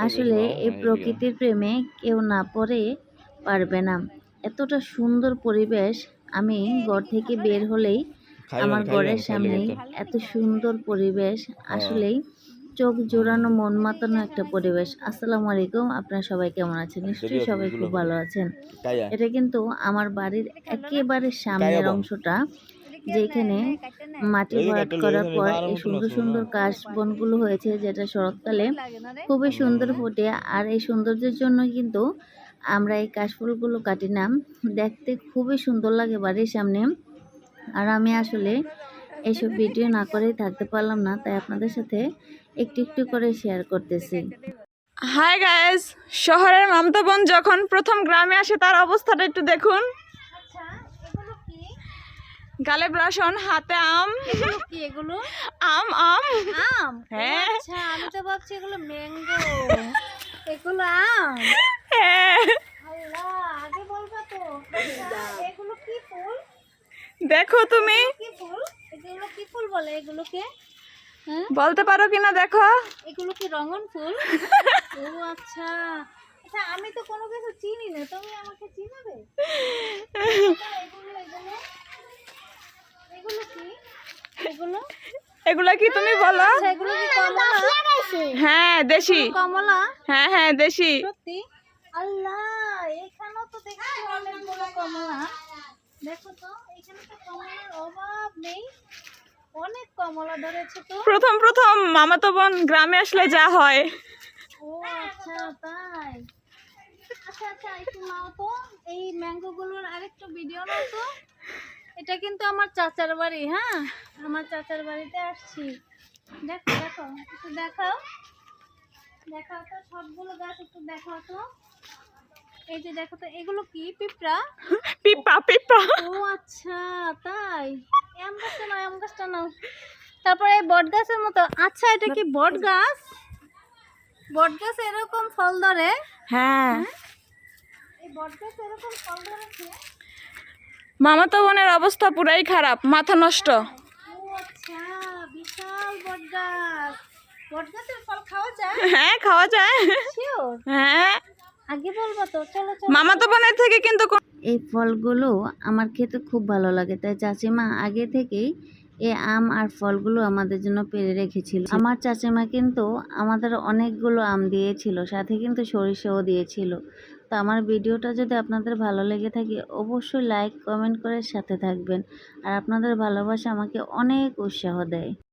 আসলে এই প্রকৃতির প্রেমে কেউ না পড়ে পারবে না। এতটা সুন্দর পরিবেশ, আমি ঘর থেকে বের হলেই আমার ঘরের সামনেই এত সুন্দর পরিবেশ, আসলেই চোখ জোড়ানো মন মাতানো একটা পরিবেশ। আসসালামু আলাইকুম, আপনারা সবাই কেমন আছেন? নিশ্চয়ই সবাই খুব ভালো আছেন। এটা কিন্তু আমার বাড়ির একেবারে সামনের অংশটা, যেখানে মাটি ভরাট করার পর এই সুন্দর সুন্দর কাশ বনগুলো হয়েছে, যেটা শরৎকালে খুবই সুন্দর ফোটে। আর এই সৌন্দর্যের জন্য কিন্তু আমরা এই কাশফুলগুলো কাটি না, দেখতে খুবই সুন্দর লাগে বাড়ির সামনে। আর আমি আসলে এইসব ভিডিও না করেই থাকতে পারলাম না, তাই আপনাদের সাথে একটু একটু করে শেয়ার করতেছি। হাই গাইস, শহরের মামতা বোন যখন প্রথম গ্রামে আসে তার অবস্থাটা একটু দেখুন। গালে ব্রাশন, হাতে আম। কি এগুলো? আম আম আম? হ্যাঁ। আচ্ছা, আমি তো ভাবছি এগুলো ম্যাঙ্গো। এগুলো আম? হ্যাঁ। আল্লাহ, আগে বলবা তো। আচ্ছা, এগুলো কি ফুল? দেখো তুমি কি ফুল? এগুলো কি ফুল বলে এগুলোকে? হ্যাঁ, বলতে পারো কিনা দেখো। এগুলো কি রঙন ফুল? ও আচ্ছা। আচ্ছা, আমি তো কোনো কিছু চিনি না, তুমি আমাকে চিনাবে? এগুলো এগুলো এগুলো কি? এগুলো এগুলা কি তুমি বলো? আচ্ছা, এগুলো কি কমলা? হ্যাঁ দেশি। কমলা? হ্যাঁ হ্যাঁ দেশি। সত্যি? আল্লাহ, এখানেও তো দেখছি অনেকগুলো কমলা। দেখো তো, এখানে তো কমলার অভাব নেই, অনেক কমলা ধরেছে তো। প্রথম প্রথম মামাতো বোন গ্রামে আসলে যা হয়। ও আচ্ছা, তাই। আচ্ছা আচ্ছা, একটু নাও তো এই ম্যাঙ্গো গুলোর আরেকটু ভিডিও নাও তো। এটা কিন্তু আমার চাচার বাড়ি। হ্যাঁ, আমার চাচার বাড়িতে আসছি। দেখো দেখো, একটু দেখাও, দেখাও তো সবগুলো গাছ, একটু দেখাও তো। এই যে দেখো তো, এগুলো কি পিঁপড়া? পিপা পিপা। ও আচ্ছা, তাই। আম গাছটা নাও, আম গাছটা নাও। তারপরে এই বট গাছের মতো। আচ্ছা, এটা কি বট গাছ? বট গাছ এরকম ফল ধরে? হ্যাঁ, এই বট গাছ এরকম ফল ধরেছে? মামাতো বোনের অবস্থা পুরাই খারাপ, মাথা নষ্ট। ও আচ্ছা, বিশাল বট গাছ। বট গাছের ফল খাওয়া যায়? হ্যাঁ খাওয়া যায়। শিওর? হ্যাঁ, আগে বলবো তো, চলো চলো। মামাতো বোনের থেকে কিন্তু এই ফলগুলো আমার খেতে খুব ভালো লাগে, তাই চাচিমা আগে থেকেই এই আম আর ফলগুলো আমাদের জন্য পেড়ে রেখেছিল। আমার চাচিমা কিন্তু আমাদের অনেকগুলো আম দিয়েছিল, সাথে কিন্তু সরিষাও দিয়েছিল। তো আমার ভিডিওটা যদি আপনাদের ভালো লেগে থাকে, অবশ্যই লাইক কমেন্ট করে সাথে থাকবেন। আর আপনাদের ভালোবাসা আমাকে অনেক উৎসাহ দেয়।